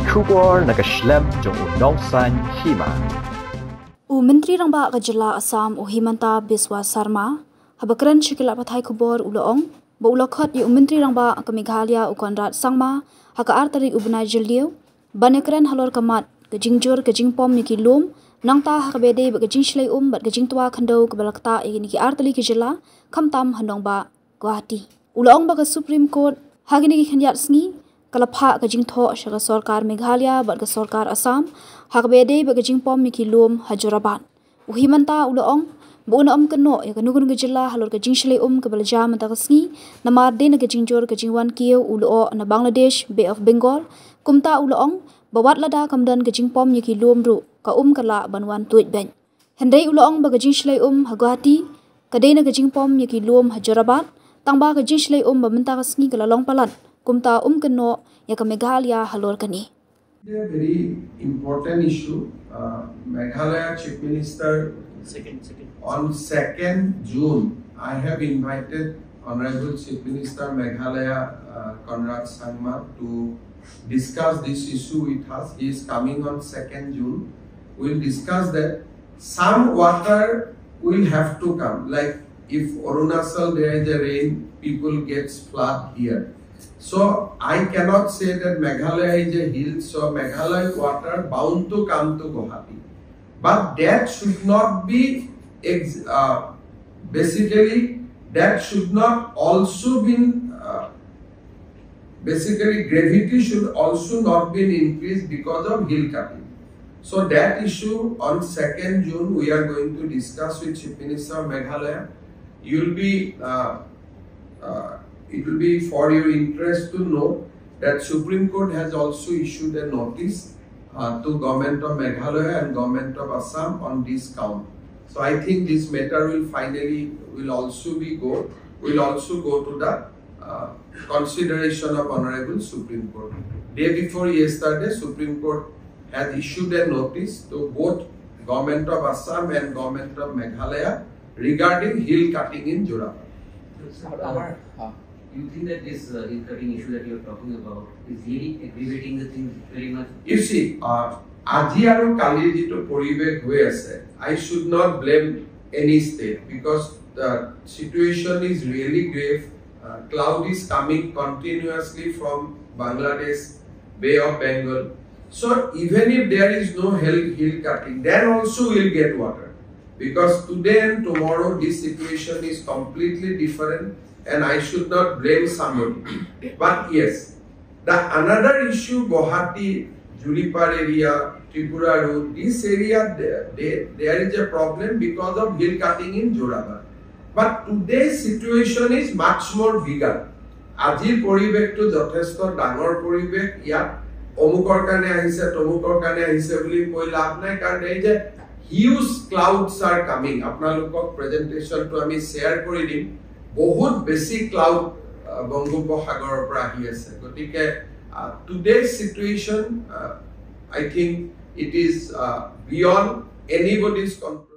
Kubor nakaslem jong unongsan hima. Menteri Rangba Kajala Assam Himanta Biswa Sarma habakran shikila pathai kubor uloong ba ulokhat yu Menteri Rangba Meghalaya Konrad Sangma haka artari ubnai jildiu banekran halor kamat gajingjur gajingpom niki lum nangta hakabede ba gajing shlai bat gajing tua khando kabalakta niki artali Kajala kamtam handong ba Guwahati uloong ba Supreme Court hagini khanjat sngi kalapha gajing tho shaga sarkar Meghalaya bat ga sarkar Assam hakabede ba gajing pom niki lum Hajurabat Himanta uloong Bona keno ya kanugun gejala halor gajing shlai kabalaja matagasni namar de na gajing jor gajing wan kiyo ulo na Bangladesh Bay of Bengal kumta uloong bawat lada kamdan gajing pom yaki ru ka kala banwan tuit ben hendai uloong ba gajing shlai Guwahati kadai na gajing pom yaki Hajurabat tangba gajing shlai ba matagasni kala long palat kumta keno ya ka Meghalaya halor kani. A very important issue. Meghalaya Chief Minister on 2nd June, I have invited Honorable Chief Minister Meghalaya Konrad Sangma to discuss this issue with us. He is coming on 2nd June. We will discuss that. Some water will have to come. Like if Arunachal there is a rain, people gets flood here. So I cannot say that Meghalaya is a hill, so Meghalaya water bound to come to Guwahati. But that should not be basically that should not also be basically gravity should also not be increased because of hill cutting. So that issue on 2nd June we are going to discuss with Chief Minister of Meghalaya. It will be for your interest to know that Supreme Court has also issued a notice to Government of Meghalaya and Government of Assam on this count. So I think this matter will also go to the consideration of Honorable Supreme Court. Day before yesterday, Supreme Court has issued a notice to both Government of Assam and Government of Meghalaya regarding hill cutting in Jorabat. You think that this hill cutting issue that you are talking about is really aggravating the things very much? You see, Aji aru kali jito poribek hoye ase, I should not blame any state because the situation is really grave. Cloud is coming continuously from Bangladesh, Bay of Bengal. So even if there is no hill cutting, then also we will get water. Because today and tomorrow this situation is completely different and I should not blame somebody. But yes, the another issue, Guwahati, Julipar area, Tripura road, this area there is a problem because of hill cutting in Jorabat. But today's situation is much more bigger. Ajir poribek to jothesto dangor poribek ya omukor kane ahise tomukor kane ahise boli koi labh nai karon ei je huge clouds are coming. Apnalokok presentation to ami share kori dim. Bahut basic cloud Bangopsagorer pora ahi ase. Gotike today's situation I think it is beyond anybody's control.